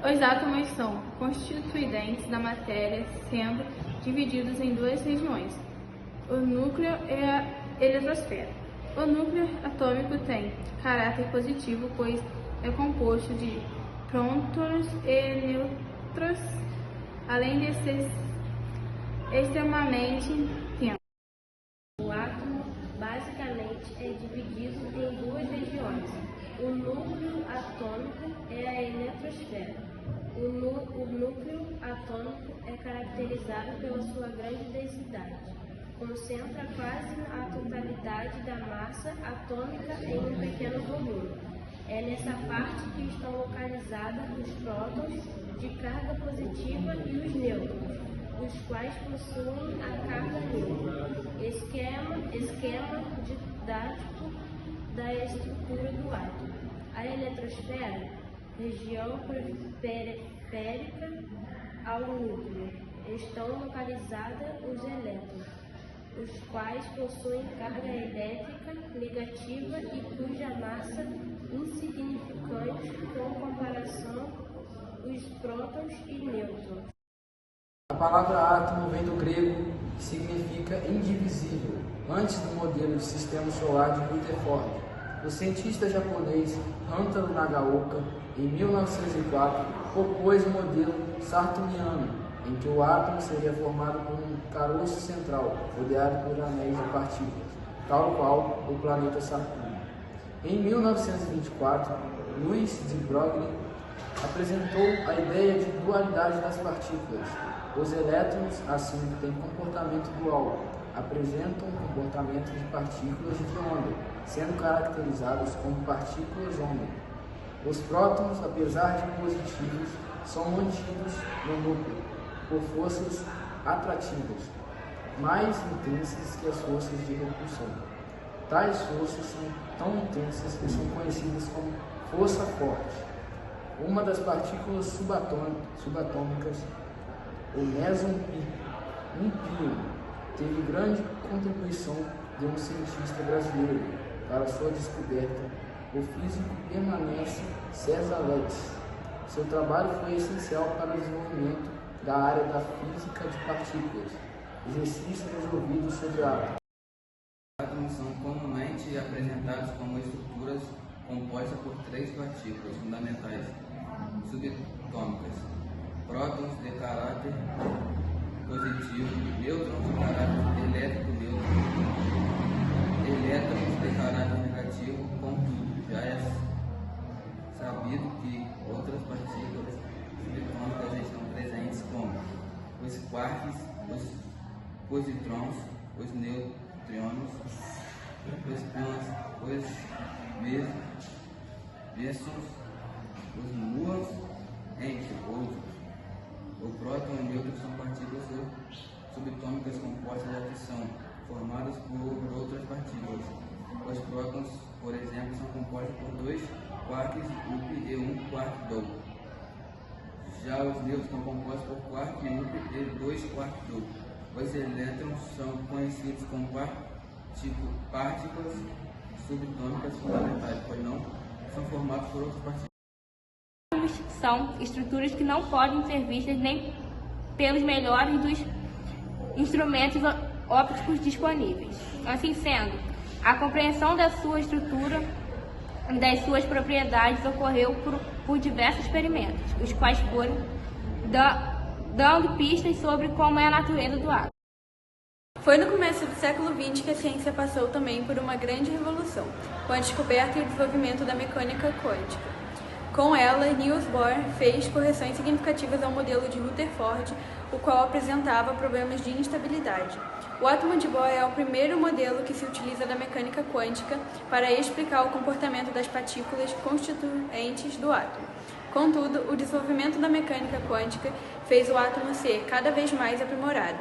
Os átomos são constituintes da matéria, sendo divididos em duas regiões, o núcleo e a eletrosfera. O núcleo atômico tem caráter positivo, pois é composto de prótons e nêutrons, além de ser extremamente denso. O átomo basicamente é dividido em duas regiões. O núcleo atômico e a eletrosfera. O núcleo atômico é caracterizado pela sua grande densidade. Concentra quase a totalidade da massa atômica em um pequeno volume. É nessa parte que estão localizados os prótons de carga positiva e os nêutrons, os quais possuem a carga neutra. Esquema didático da estrutura do átomo. A eletrosfera, região periférica ao núcleo, estão localizados os elétrons, os quais possuem carga elétrica negativa e cuja massa insignificante com comparação os prótons e nêutrons. A palavra átomo vem do grego e significa indivisível, antes do modelo de sistema solar de Rutherford. O cientista japonês Hantaro Nagaoka, em 1904, propôs o modelo saturniano, em que o átomo seria formado por um caroço central, rodeado por anéis de partículas, tal qual o planeta Saturno. Em 1924, Louis de Broglie apresentou a ideia de dualidade das partículas. Os elétrons, assim, têm comportamento dual, apresentam comportamento de partículas de onda, sendo caracterizados como partículas onda. Os prótons, apesar de positivos, são mantidos no núcleo por forças atrativas, mais intensas que as forças de repulsão. Tais forças são tão intensas que são conhecidas como força forte. Uma das partículas subatômicas, o mesón pion, teve grande contribuição de um cientista brasileiro para sua descoberta, o físico permanente César Letts. Seu trabalho foi essencial para o desenvolvimento da área da física de partículas, exercício resolvido sobre átomos. Os átomos são comumente apresentados como estruturas compostas por três partículas fundamentais subatômicas: prótons de caráter positivo, nêutrons de caráter elétrico neutro, elétrons de caráter negativo. Contudo, já é sabido que outras partículas subatômicas estão presentes, como os quarks, os positrons, os nêutrons, os pions, os mesons, os muons, entre outros. O próton e o nêutron são partículas subatômicas compostas de fissão, formadas por outras partículas. Os prótons, por exemplo, são compostos por dois quarks UP e um quark duplo. Já os nêutrons são compostos por quark UP e dois quark duplo. Os elétrons são conhecidos como partículas subatômicas fundamentais, pois não são formados por outras partículas. São estruturas que não podem ser vistas nem pelos melhores dos instrumentos ópticos disponíveis. Assim sendo, a compreensão da sua estrutura e das suas propriedades ocorreu por diversos experimentos, os quais foram dando pistas sobre como é a natureza do átomo. Foi no começo do século XX que a ciência passou também por uma grande revolução, com a descoberta e o desenvolvimento da mecânica quântica. Com ela, Niels Bohr fez correções significativas ao modelo de Rutherford, o qual apresentava problemas de instabilidade. O átomo de Bohr é o primeiro modelo que se utiliza da mecânica quântica para explicar o comportamento das partículas constituintes do átomo. Contudo, o desenvolvimento da mecânica quântica fez o átomo ser cada vez mais aprimorado.